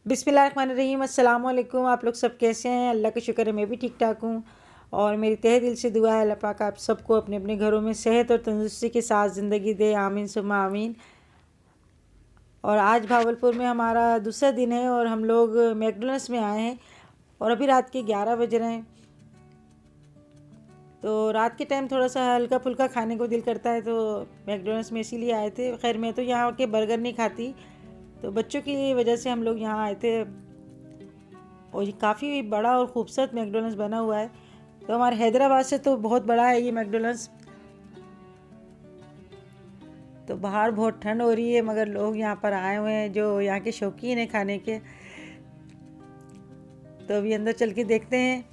बिस्मिल्लाहिर्रहमानिर्रहीम। अस्सलाम वालेकुम। आप लोग सब कैसे हैं? अल्लाह का शुक्र है मैं भी ठीक ठाक हूँ। और मेरी तहे दिल से दुआ है अल्लाह पाक आप सबको अपने अपने घरों में सेहत और तंदुरुस्ती के साथ ज़िंदगी दे, आमीन सुम्मा आमीन। और आज भावलपुर में हमारा दूसरा दिन है और हम लोग मैकडॉनल्ड्स में आए हैं और अभी रात के 11 बज रहे हैं। तो रात के टाइम थोड़ा सा हल्का फुल्का खाने को दिल करता है, तो मैकडॉनल्ड्स में इसीलिए आए थे। खैर मैं तो यहाँ के बर्गर नहीं खाती, तो बच्चों की वजह से हम लोग यहाँ आए थे। और ये काफ़ी बड़ा और ख़ूबसूरत मैकडॉनल्ड्स बना हुआ है। तो हमारे हैदराबाद से तो बहुत बड़ा है ये मैकडॉनल्ड्स। तो बाहर बहुत ठंड हो रही है, मगर लोग यहाँ पर आए हुए हैं जो यहाँ के शौकीन हैं खाने के। तो अभी अंदर चल के देखते हैं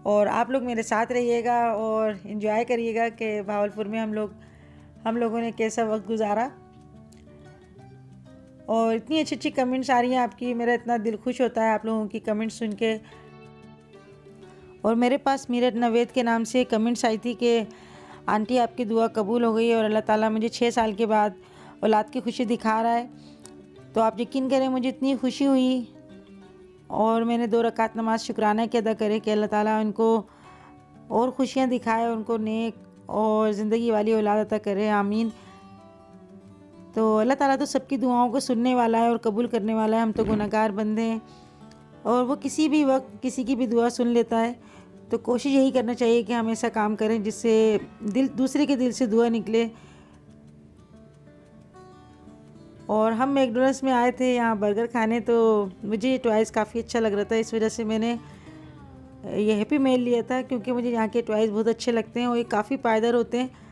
और आप लोग मेरे साथ रहिएगा और इन्जॉय करिएगा कि भावलपुर में हम लोगों ने कैसा वक्त गुजारा। और इतनी अच्छी अच्छी कमेंट्स आ रही हैं आपकी, मेरा इतना दिल खुश होता है आप लोगों की कमेंट्स सुन के। और मेरे पास मीरत नवेद के नाम से कमेंट्स आई थी कि आंटी आपकी दुआ कबूल हो गई और अल्लाह ताला मुझे 6 साल के बाद औलाद की खुशी दिखा रहा है। तो आप यकीन करें मुझे इतनी खुशी हुई और मैंने 2 रकात नमाज शुक्राना के अदा करे कि अल्लाह ताला उनको और खुशियाँ दिखाए, उनको नेक और ज़िंदगी वाली औलाद अता करे, आमीन। तो अल्लाह ताला तो सबकी दुआओं को सुनने वाला है और कबूल करने वाला है। हम तो गुनहगार बंदे हैं और वो किसी भी वक्त किसी की भी दुआ सुन लेता है। तो कोशिश यही करना चाहिए कि हम ऐसा काम करें जिससे दूसरे के दिल से दुआ निकले। और हम मैकडॉनल्ड्स में आए थे यहाँ बर्गर खाने, तो मुझे ये टॉयज़ काफ़ी अच्छा लग रहा था, इस वजह से मैंने ये हैप्पी मील लिया था, क्योंकि मुझे यहाँ के टॉयज़ बहुत अच्छे लगते हैं और ये काफ़ी पायदार होते हैं।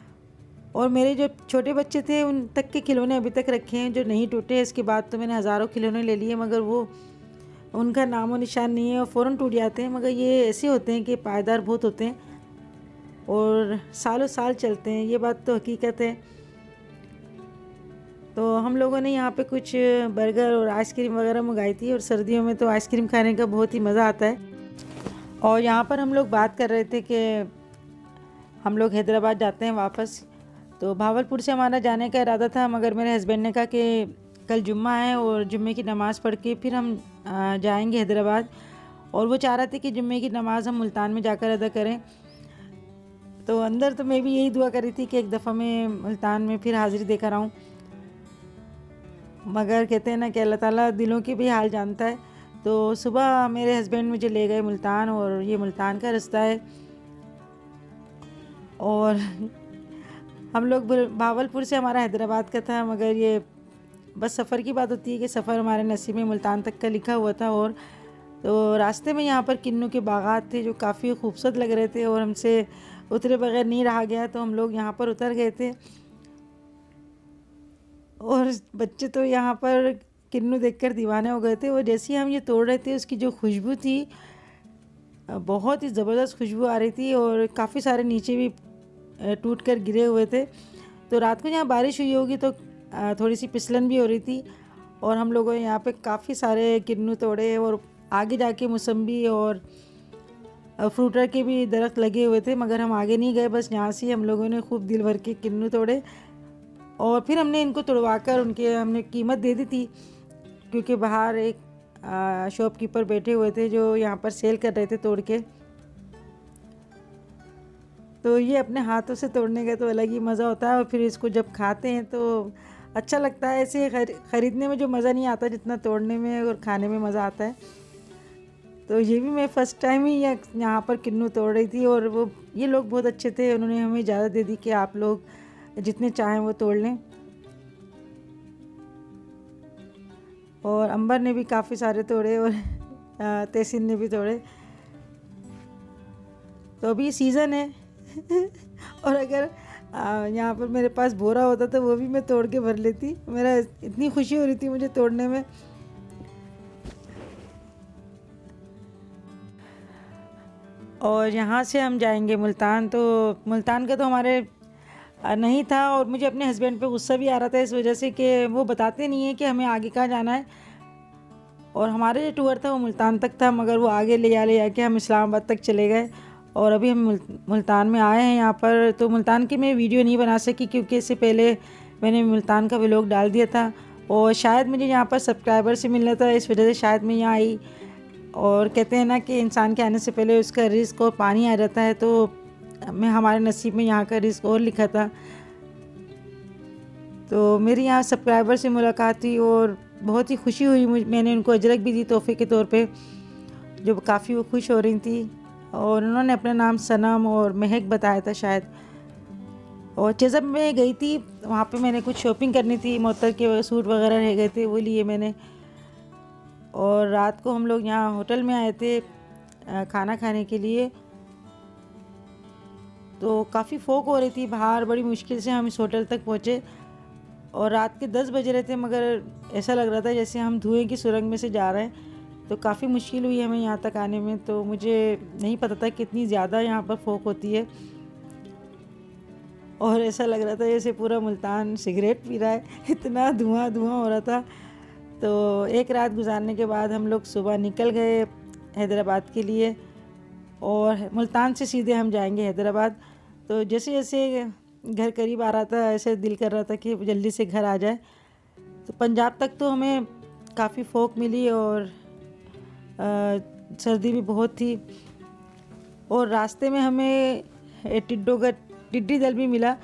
और मेरे जो छोटे बच्चे थे उन तक के खिलौने अभी तक रखे हैं जो नहीं टूटे। इसके बाद तो मैंने हज़ारों खिलौने ले लिए, मगर वो उनका नामो निशान नहीं है और फ़ौरन टूट जाते हैं। मगर ये ऐसे होते हैं कि पायदार बहुत होते हैं और सालों साल चलते हैं, ये बात तो हकीकत है। तो हम लोगों ने यहाँ पे कुछ बर्गर और आइसक्रीम वगैरह मंगाई थी और सर्दियों में तो आइसक्रीम खाने का बहुत ही मज़ा आता है। और यहाँ पर हम लोग बात कर रहे थे कि हम लोग हैदराबाद जाते हैं वापस। तो भावलपुर से हमारा जाने का इरादा था, मगर मेरे हस्बैंड ने कहा कि कल जुम्मा है और जुम्मे की नमाज़ पढ़ के फिर हम जाएंगे हैदराबाद। और वो चाह रहे थे कि जुम्मे की नमाज़ हम मुल्तान में जाकर अदा करें। तो अंदर तो मैं भी यही दुआ कर रही थी कि एक दफ़ा मैं मुल्तान में फिर हाज़िरी देकर आऊँ, मगर कहते हैं ना कि अल्लाह ताला दिलों की भी हाल जानता है। तो सुबह मेरे हस्बैंड मुझे ले गए मुल्तान और ये मुल्तान का रास्ता है। और हम लोग भावलपुर से हमारा हैदराबाद का था, मगर ये बस सफ़र की बात होती है कि सफ़र हमारे नसीब में मुल्तान तक का लिखा हुआ था। और तो रास्ते में यहाँ पर किन्नू के बागात थे जो काफ़ी खूबसूरत लग रहे थे और हमसे उतरे बगैर नहीं रहा गया, तो हम लोग यहाँ पर उतर गए थे। और बच्चे तो यहाँ पर किन्नू देखकर दीवाने हो गए थे। और जैसे ही हम ये तोड़ रहे थे उसकी जो खुशबू थी, बहुत ही ज़बरदस्त खुशबू आ रही थी और काफ़ी सारे नीचे भी टूट कर गिरे हुए थे। तो रात को यहाँ बारिश हुई होगी तो थोड़ी सी फिसलन भी हो रही थी। और हम लोगों ने यहाँ पे काफ़ी सारे किन्नू तोड़े और आगे जाके मौसम्बी और फ्रूटर के भी दरख्त लगे हुए थे, मगर हम आगे नहीं गए। बस यहाँ से हम लोगों ने खूब दिल भर के किन्नू तोड़े और फिर हमने इनको तोड़वा कर हमने कीमत दे दी थी, क्योंकि बाहर एक शॉपकीपर बैठे हुए थे जो यहाँ पर सेल कर रहे थे तोड़ के। तो ये अपने हाथों से तोड़ने का तो अलग ही मज़ा होता है और फिर इसको जब खाते हैं तो अच्छा लगता है। ऐसे ख़रीदने में जो मज़ा नहीं आता जितना तोड़ने में और खाने में मज़ा आता है। तो ये भी मैं फ़र्स्ट टाइम ही यहाँ पर किन्नू तोड़ रही थी और ये लोग बहुत अच्छे थे, उन्होंने हमें इजाज़त दे दी कि आप लोग जितने चाहें वो तोड़ लें। और अंबर ने भी काफ़ी सारे तोड़े और तहसीन ने भी तोड़े। तो अभी सीज़न है और अगर यहाँ पर मेरे पास बोरा होता तो वो भी मैं तोड़ के भर लेती। मेरा इतनी खुशी हो रही थी मुझे तोड़ने में। और यहाँ से हम जाएंगे मुल्तान। तो मुल्तान का तो हमारे नहीं था और मुझे अपने हस्बैंड पे गुस्सा भी आ रहा था इस वजह से कि वो बताते नहीं है कि हमें आगे कहाँ जाना है। और हमारे जो टूर था वो मुल्तान तक था, मगर वो आगे ले आके हम इस्लामाबाद तक चले गए। और अभी हम मुल्तान में आए हैं यहाँ पर। तो मुल्तान की मैं वीडियो नहीं बना सकी क्योंकि इससे पहले मैंने मुल्तान का व्लॉग डाल दिया था और शायद मुझे यहाँ पर सब्सक्राइबर से मिलना था, इस वजह से शायद मैं यहाँ आई। और कहते हैं ना कि इंसान के आने से पहले उसका रिस्क और पानी आ जाता है, तो मैं हमारे नसीब में यहाँ का रिस्क और लिखा था। तो मेरी यहाँ सब्सक्राइबर से मुलाकात हुई और बहुत ही खुशी हुई। मैंने उनको अजरक भी दी तोहफे के तौर पे, जो काफ़ी वो खुश हो रही थी। और उन्होंने अपना नाम सनम और महक बताया था शायद। और जब मैं गई थी वहाँ पे मैंने कुछ शॉपिंग करनी थी, मोतर के सूट वगैरह रह गए थे, वो लिए मैंने। और रात को हम लोग यहाँ होटल में आए थे खाना खाने के लिए। तो काफ़ी फोक हो रही थी बाहर, बड़ी मुश्किल से हम इस होटल तक पहुँचे। और रात के 10 बज रहे थे, मगर ऐसा लग रहा था जैसे हम धुएं की सुरंग में से जा रहे हैं। तो काफ़ी मुश्किल हुई हमें यहाँ तक आने में। तो मुझे नहीं पता था कितनी ज़्यादा यहाँ पर फोक होती है। और ऐसा लग रहा था जैसे पूरा मुल्तान सिगरेट पी रहा है, इतना धुआं धुआं हो रहा था। तो एक रात गुजारने के बाद हम लोग सुबह निकल गए हैदराबाद के लिए। और मुल्तान से सीधे हम जाएंगे हैदराबाद। तो जैसे जैसे घर करीब आ रहा था, ऐसे दिल कर रहा था कि जल्दी से घर आ जाए। तो पंजाब तक तो हमें काफ़ी फोक मिली और सर्दी भी बहुत थी। और रास्ते में हमें टिड्डी दल भी मिला,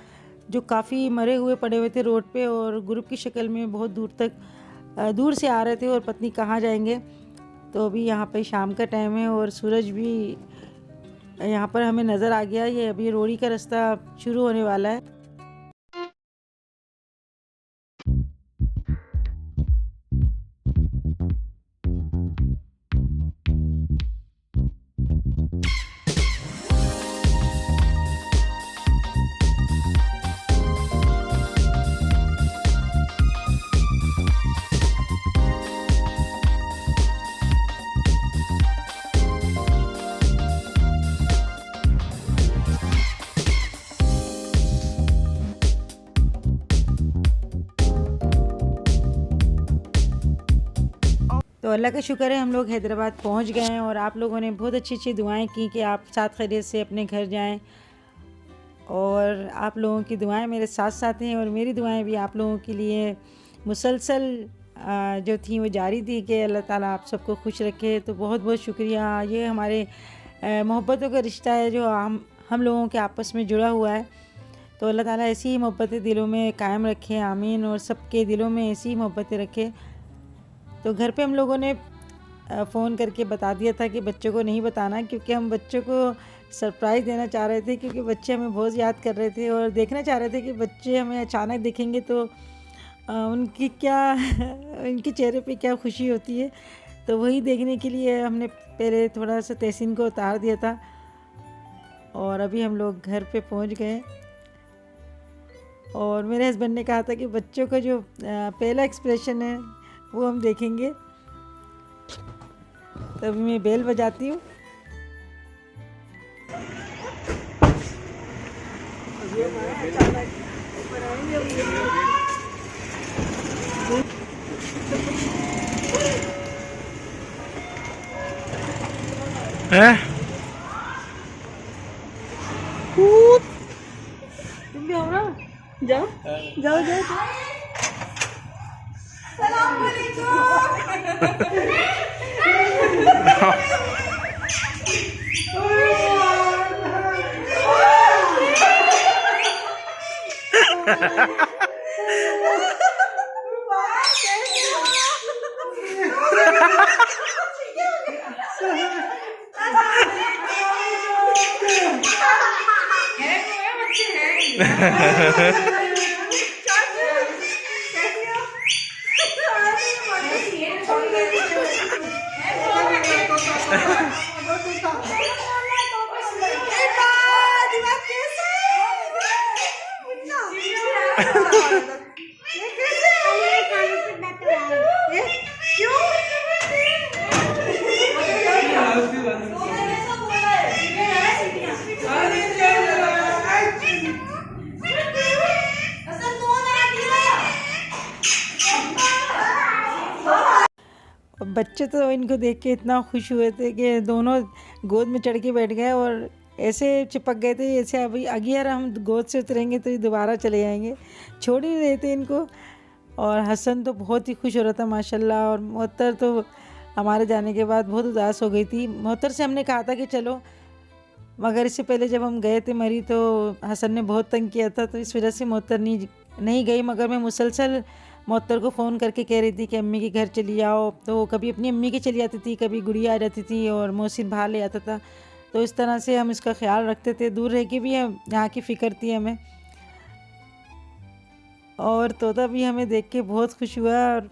जो काफ़ी मरे हुए पड़े हुए थे रोड पे और ग्रुप की शक्ल में बहुत दूर से आ रहे थे और पत्नी कहाँ जाएंगे। तो अभी यहाँ पे शाम का टाइम है और सूरज भी यहाँ पर हमें नज़र आ गया। ये अभी रोड़ी का रास्ता शुरू होने वाला है। तो अल्लाह का शुक्र है हम लोग हैदराबाद पहुंच गए हैं। और आप लोगों ने बहुत अच्छी अच्छी दुआएं की कि आप साथ खैरियत से अपने घर जाएं। और आप लोगों की दुआएं मेरे साथ साथ हैं और मेरी दुआएं भी आप लोगों के लिए मुसलसल जो थी वो जारी थी कि अल्लाह ताला आप सबको खुश रखे। तो बहुत बहुत शुक्रिया। ये हमारे मोहब्बतों का रिश्ता है जो हम लोगों के आपस में जुड़ा हुआ है। तो अल्लाह ताला ऐसी ही मोहब्बतें दिलों में कायम रखे, आमीन। और सबके दिलों में ऐसी ही मोहब्बतें रखे। तो घर पे हम लोगों ने फ़ोन करके बता दिया था कि बच्चों को नहीं बताना, क्योंकि हम बच्चों को सरप्राइज़ देना चाह रहे थे। क्योंकि बच्चे हमें बहुत याद कर रहे थे और देखना चाह रहे थे कि बच्चे हमें अचानक देखेंगे तो उनकी क्या उनके चेहरे पे क्या खुशी होती है। तो वही देखने के लिए हमने पहले थोड़ा सा तहसीन को उतार दिया था। और अभी हम लोग घर पे पहुंच गए। और मेरे हस्बैंड ने कहा था कि बच्चों का जो पहला एक्सप्रेशन है वो हम देखेंगे। तभी मैं बेल बजाती हूँ। तुम भी आओ ना, जाओ जाओ जाओ, जाओ। बच्चे तो इनको देख के इतना खुश हुए थे कि दोनों गोद में चढ़ के बैठ गए और ऐसे चिपक गए थे जैसे अभी अगर हम गोद से उतरेंगे तो ये दोबारा चले जाएंगे, छोड़ ही नहीं रहे थे इनको। और हसन तो बहुत ही खुश हो रहा था माशाल्लाह। और मोहत्तर तो हमारे जाने के बाद बहुत उदास हो गई थी। मोहत्तर से हमने कहा था कि चलो, मगर इससे पहले जब हम गए थे मरी तो हसन ने बहुत तंग किया था, तो इस वजह से मोहत्तर नहीं गई। मगर मैं मुसलसल मोहत्तर को फ़ोन करके कह रही थी कि अम्मी के घर चली आओ। तो कभी अपनी अम्मी के चली जाती थी, कभी गुड़िया आ जाती थी और मोहसिन बाहर ले आता था। तो इस तरह से हम इसका ख्याल रखते थे, दूर रह के भी हम यहाँ की फ़िक्र थी हमें। और तोता भी हमें देख के बहुत खुश हुआ और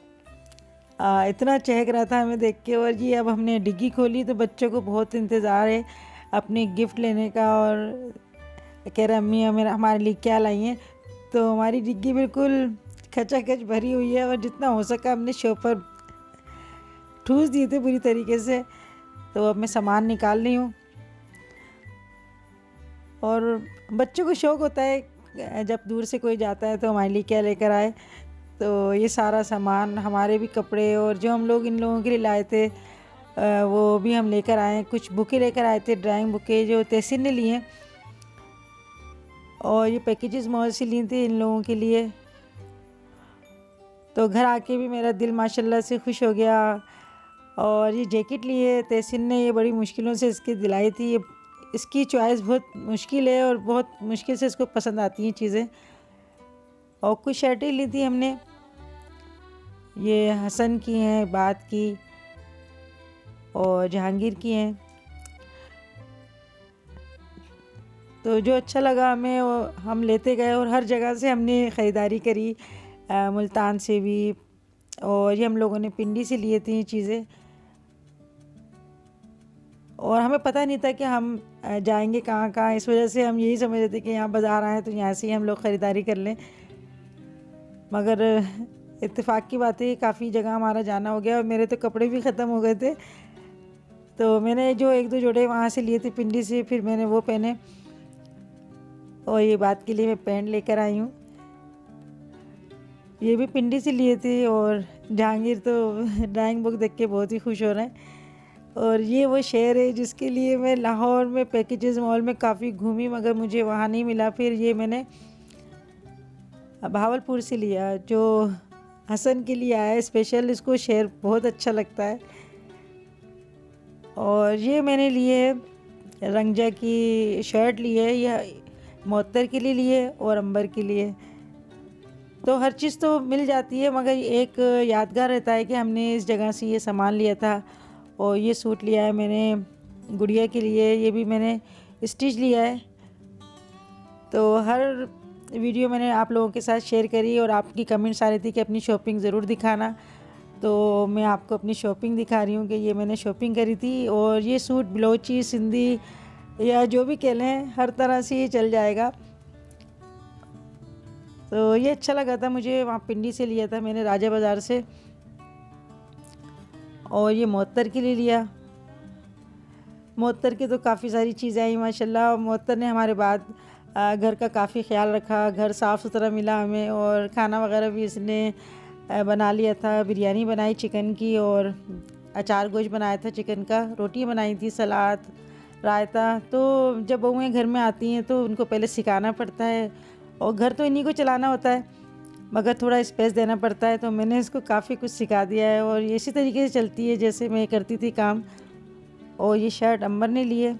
इतना चहक रहा था हमें देख के। और ये अब हमने डिग्गी खोली तो बच्चों को बहुत इंतज़ार है अपने गिफ्ट लेने का। और कह रहे अम्मी हमारे लिए क्या लाई हैं। तो हमारी डिग्गी बिल्कुल खचाखच भरी हुई है और जितना हो सका हमने शो पर ठूस दिए थे पूरी तरीके से। तो अब मैं सामान निकाल रही हूँ। और बच्चों को शौक़ होता है जब दूर से कोई जाता है तो हमारे लिए क्या लेकर आए। तो ये सारा सामान, हमारे भी कपड़े और जो हम लोग इन लोगों के लिए लाए थे वो भी हम लेकर आए। कुछ बुकें लेकर आए थे, ड्राइंग बुकें जो तहसीन ने ली हैं। और ये पैकेजेस मॉल से ली थी इन लोगों के लिए। तो घर आके भी मेरा दिल माशाल्लाह से खुश हो गया। और ये जैकेट ली है तहसीन ने, ये बड़ी मुश्किलों से इसकी दिलाई थी। ये इसकी चॉइस बहुत मुश्किल है और बहुत मुश्किल से इसको पसंद आती हैं चीज़ें। और कुछ शर्टें ली थी हमने, ये हसन की हैं, बात की और जहांगीर की हैं। तो जो अच्छा लगा हमें वो हम लेते गए और हर जगह से हमने ख़रीदारी करी, मुल्तान से भी। और ये हम लोगों ने पिंडी से लिए थी चीज़ें। और हमें पता नहीं था कि हम जाएंगे कहाँ कहाँ, इस वजह से हम यही समझ रहे थे कि यहाँ बाज़ार आए तो यहाँ से ही हम लोग ख़रीदारी कर लें। मगर इत्तेफाक की बात है काफ़ी जगह हमारा जाना हो गया और मेरे तो कपड़े भी ख़त्म हो गए थे। तो मैंने जो एक दो जोड़े वहाँ से लिए थे पिंडी से, फिर मैंने वो पहने। और ये बात के लिए मैं पैंट लेकर आई हूँ, ये भी पिंडी से लिए थे। और जहांगीर तो ड्राइंग बुक देख के बहुत ही खुश हो रहे हैं। और ये वो शहर है जिसके लिए मैं लाहौर में पैकेजेस मॉल में काफ़ी घूमी मगर मुझे वहाँ नहीं मिला। फिर ये मैंने भावलपुर से लिया, जो हसन के लिए आया है स्पेशल। इसको शहर बहुत अच्छा लगता है। और ये मैंने लिए रंगजा की शर्ट ली है, यह मोहत्तर के लिए लिए और अंबर के लिए। तो हर चीज़ तो मिल जाती है मगर एक यादगार रहता है कि हमने इस जगह से ये सामान लिया था। और ये सूट लिया है मैंने गुड़िया के लिए, ये भी मैंने स्टिच लिया है। तो हर वीडियो मैंने आप लोगों के साथ शेयर करी और आपकी कमेंट्स आ रही थी कि अपनी शॉपिंग ज़रूर दिखाना। तो मैं आपको अपनी शॉपिंग दिखा रही हूँ कि ये मैंने शॉपिंग करी थी। और ये सूट बलोची, सिंधी या जो भी कह लें, हर तरह से ये चल जाएगा। तो ये अच्छा लगा था मुझे, वहाँ पिंडी से लिया था मैंने, राजा बाज़ार से। और ये मोहत्तर के लिए लिया। मोहत्तर के तो काफ़ी सारी चीज़ें आई माशाल्लाह। मोहत्तर ने हमारे बाद घर का काफ़ी ख्याल रखा, घर साफ़ सुथरा मिला हमें। और खाना वगैरह भी इसने बना लिया था, बिरयानी बनाई चिकन की और अचार गोश्त बनाया था चिकन का, रोटी बनाई थी, सलाद, रायता। तो जब बहुएँ घर में आती हैं तो उनको पहले सिखाना पड़ता है और घर तो इन्हीं को चलाना होता है मगर थोड़ा स्पेस देना पड़ता है। तो मैंने इसको काफ़ी कुछ सिखा दिया है और ये इसी तरीके से चलती है जैसे मैं करती थी काम। और ये शर्ट अंबर ने ली है,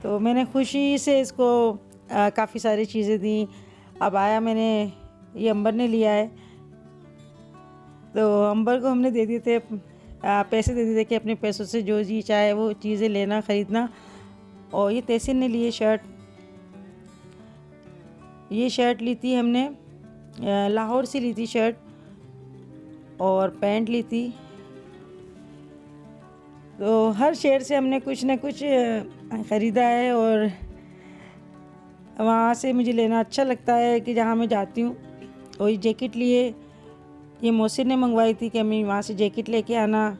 तो मैंने खुशी से इसको काफ़ी सारी चीज़ें दी। अब आया मैंने, ये अंबर ने लिया है। तो अंबर को हमने दे दिए थे पैसे दे दिए थे कि अपने पैसों से जो जी चाहे वो चीज़ें लेना, ख़रीदना। और ये तहसीन ने लिए शर्ट, ये शर्ट ली थी हमने लाहौर से ली थी शर्ट और पैंट ली थी। तो हर शहर से हमने कुछ ना कुछ ख़रीदा है और वहाँ से मुझे लेना अच्छा लगता है कि जहाँ मैं जाती हूँ। और ये जैकेट लिए, ये मोहसिन ने मंगवाई थी कि मैं वहाँ से जैकेट लेके आना।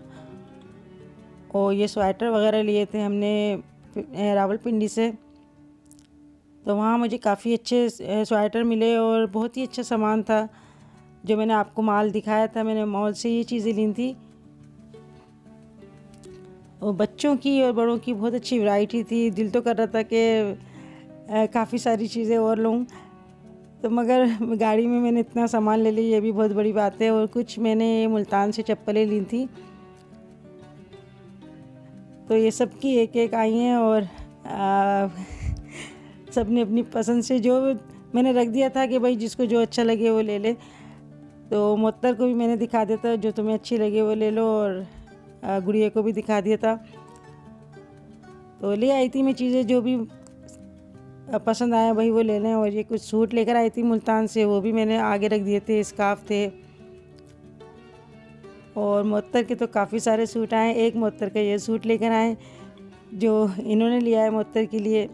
और ये स्वेटर वगैरह लिए थे हमने रावलपिंडी से। तो वहाँ मुझे काफ़ी अच्छे स्वेटर मिले और बहुत ही अच्छा सामान था। जो मैंने आपको माल दिखाया था, मैंने मॉल से ये चीज़ें ली थी। और बच्चों की और बड़ों की बहुत अच्छी वैरायटी थी। दिल तो कर रहा था कि काफ़ी सारी चीज़ें और लूँ। तो मगर गाड़ी में मैंने इतना सामान ले लिया, ये भी बहुत बड़ी बात है। और कुछ मैंने मुल्तान से चप्पलें ली थी, तो ये सब की एक एक आई हैं। और सब ने अपनी पसंद से जो मैंने रख दिया था कि भाई जिसको जो अच्छा लगे वो ले ले। तो मुअत्तर को भी मैंने दिखा दिया था, जो तुम्हें अच्छी लगे वो ले लो, और गुड़िया को भी दिखा दिया था। तो ले आई थी मैं चीज़ें, जो भी पसंद आया भाई वो ले लें। और ये कुछ सूट लेकर आई थी मुल्तान से, वो भी मैंने आगे रख दिए थे, स्कार्फ थे। और मुअत्तर के तो काफ़ी सारे सूट आए। एक मुअत्तर का ये सूट लेकर आए जो इन्होंने लिया है मुअत्तर के लिए।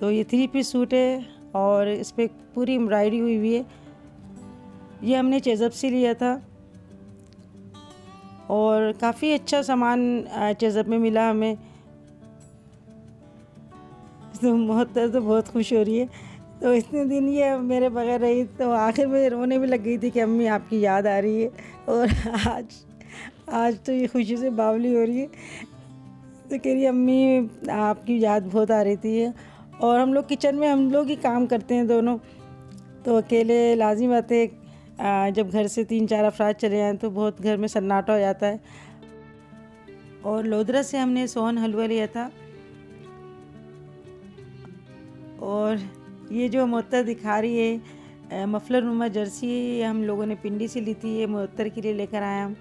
तो ये 3 पीस सूट है और इस पर पूरी एम्ब्रॉयडरी हुई हुई है। ये हमने चेज़अप से लिया था और काफ़ी अच्छा सामान चेज़अप में मिला हमें। तो मुअत्तर तो बहुत खुश हो रही है। तो इतने दिन ये मेरे बगैर रही, तो आखिर में रोने भी लग गई थी कि अम्मी आपकी याद आ रही है। और आज तो ये खुशी से बावली हो रही है। तो कह रही अम्मी आपकी याद बहुत आ रही थी। और हम लोग किचन में हम लोग ही काम करते हैं दोनों, तो अकेले लाजिम बात है जब घर से 3-4 अफराद चले आएँ तो बहुत घर में सन्नाटा हो जाता है। और लोधरा से हमने सोहन हलवा लिया था। और ये जो मुअत्तर दिखा रही है मफलर नुमा जर्सी, हम लोगों ने पिंडी से ली थी। ये मुअत्तर के लिए लेकर आए हम।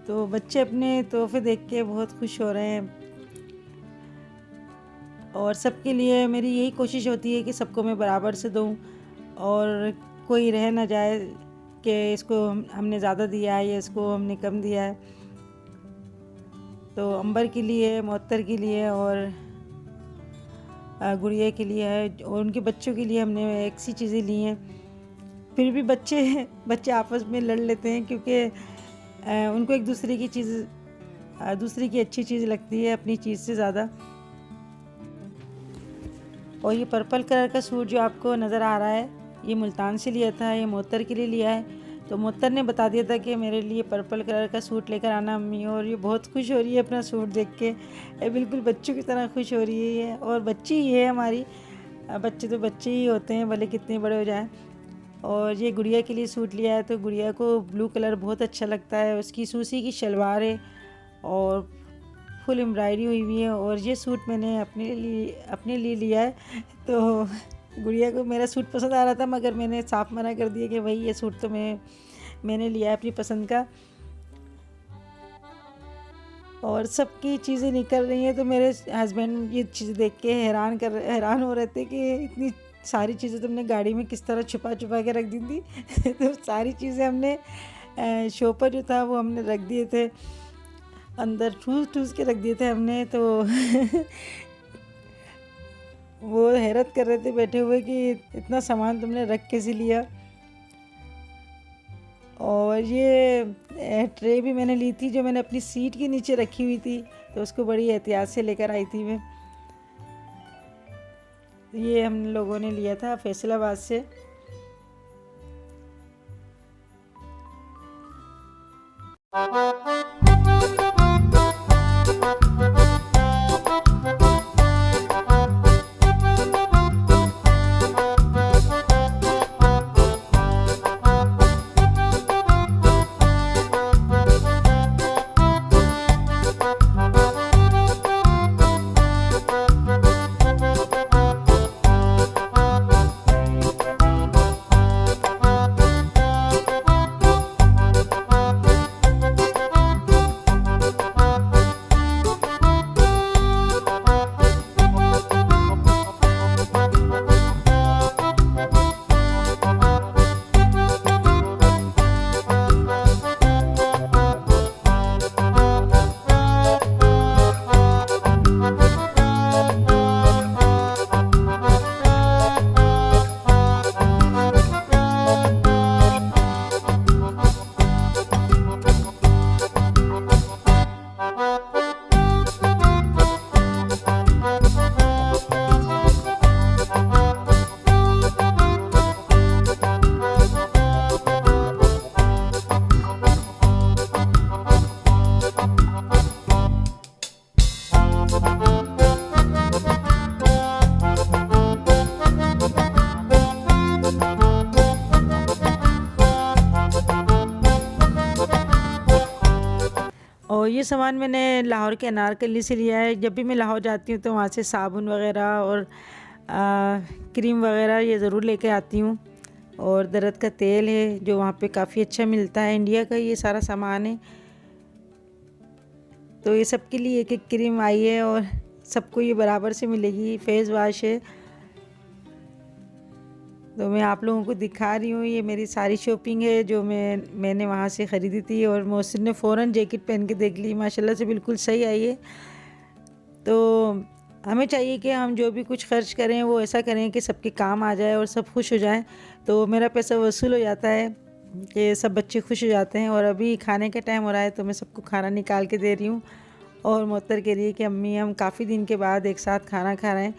तो बच्चे अपने तोहफे देख के बहुत खुश हो रहे हैं। और सबके लिए मेरी यही कोशिश होती है कि सबको मैं बराबर से दूं और कोई रह ना जाए कि इसको हमने ज़्यादा दिया है या इसको हमने कम दिया है। तो अंबर के लिए, मुअत्तर के लिए और गुड़िया के लिए है, और उनके बच्चों के लिए हमने एक सी चीज़ें ली हैं। फिर भी बच्चे आपस में लड़ लेते हैं क्योंकि उनको एक दूसरे की चीज़, दूसरे की अच्छी चीज़ लगती है अपनी चीज़ से ज़्यादा। और ये पर्पल कलर का सूट जो आपको नज़र आ रहा है, ये मुल्तान से लिया था, ये मुअत्तर के लिए लिया है। तो मुअत्तर ने बता दिया था कि मेरे लिए पर्पल कलर का सूट लेकर आना अम्मी। और ये बहुत खुश हो रही है अपना सूट देख के, बिल्कुल बच्चों की तरह खुश हो रही है। और बच्ची ही है हमारी, बच्चे तो बच्चे ही होते हैं भले कितने बड़े हो जाएं। और ये गुड़िया के लिए सूट लिया है, तो गुड़िया को ब्लू कलर बहुत अच्छा लगता है। उसकी सूसी की शलवार है और फुल एम्ब्रॉयडरी हुई हुई है। और ये सूट मैंने अपने लिए लिया है। तो गुड़िया को मेरा सूट पसंद आ रहा था, मगर मैंने साफ मना कर दिया कि भाई ये सूट तो मैंने लिया है अपनी पसंद का। और सबकी चीज़ें निकल रही हैं, तो मेरे हस्बैंड ये चीज़ देख के हैरान हो रहे थे कि इतनी सारी चीज़ें तुमने गाड़ी में किस तरह छुपा के रख दी थी। तो सारी चीज़ें हमने शो पर जो था वो हमने रख दिए थे, अंदर ठूस के रख दिए थे हमने। तो वो हैरत कर रहे थे बैठे हुए कि इतना सामान तुमने रख कैसे लिया। और ये ट्रे भी मैंने ली थी, जो मैंने अपनी सीट के नीचे रखी हुई थी, तो उसको बड़ी एहतियात से लेकर आई थी मैं। ये हम लोगों ने लिया था फैसलाबाद से। ये सामान मैंने लाहौर के अनारकली से लिया है। जब भी मैं लाहौर जाती हूँ तो वहाँ से साबुन वगैरह और क्रीम वगैरह ये ज़रूर लेके आती हूँ। और दर्द का तेल है जो वहाँ पे काफ़ी अच्छा मिलता है, इंडिया का ये सारा सामान है। तो ये सब के लिए एक एक क्रीम आई है और सबको ये बराबर से मिलेगी। फेस वॉश है, तो मैं आप लोगों को दिखा रही हूँ। ये मेरी सारी शॉपिंग है जो मैंने वहाँ से ख़रीदी थी। और मोहसिन ने फ़ौरन जैकेट पहन के देख ली, माशाल्लाह से बिल्कुल सही आई है। तो हमें चाहिए कि हम जो भी कुछ खर्च करें वो ऐसा करें कि सबके काम आ जाए और सब खुश हो जाएं। तो मेरा पैसा वसूल हो जाता है कि सब बच्चे खुश हो जाते हैं। और अभी खाने का टाइम हो रहा है तो मैं सबको खाना निकाल के दे रही हूँ। और मोहत्तर कह रही है कि अम्मी हम काफ़ी दिन के बाद एक साथ खाना खा रहे हैं।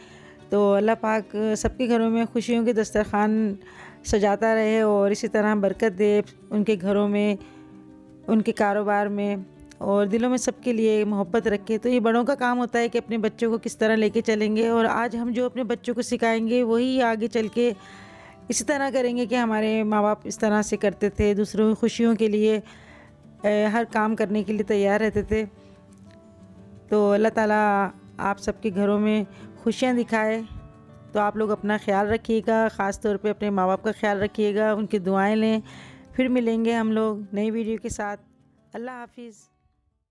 तो अल्लाह पाक सबके घरों में खुशियों के दस्तरखान सजाता रहे और इसी तरह बरकत दे उनके घरों में, उनके कारोबार में, और दिलों में सबके लिए मोहब्बत रखे। तो ये बड़ों का काम होता है कि अपने बच्चों को किस तरह लेके चलेंगे। और आज हम जो अपने बच्चों को सिखाएंगे वही आगे चल के इसी तरह करेंगे कि हमारे माँ बाप इस तरह से करते थे, दूसरों की खुशियों के लिए हर काम करने के लिए तैयार रहते थे। तो अल्लाह ताला आप सबके घरों में खुशियाँ दिखाए। तो आप लोग अपना ख्याल रखिएगा, ख़ास तौर पे अपने माँ बाप का ख्याल रखिएगा, उनकी दुआएं लें। फिर मिलेंगे हम लोग नई वीडियो के साथ। अल्लाह हाफिज़।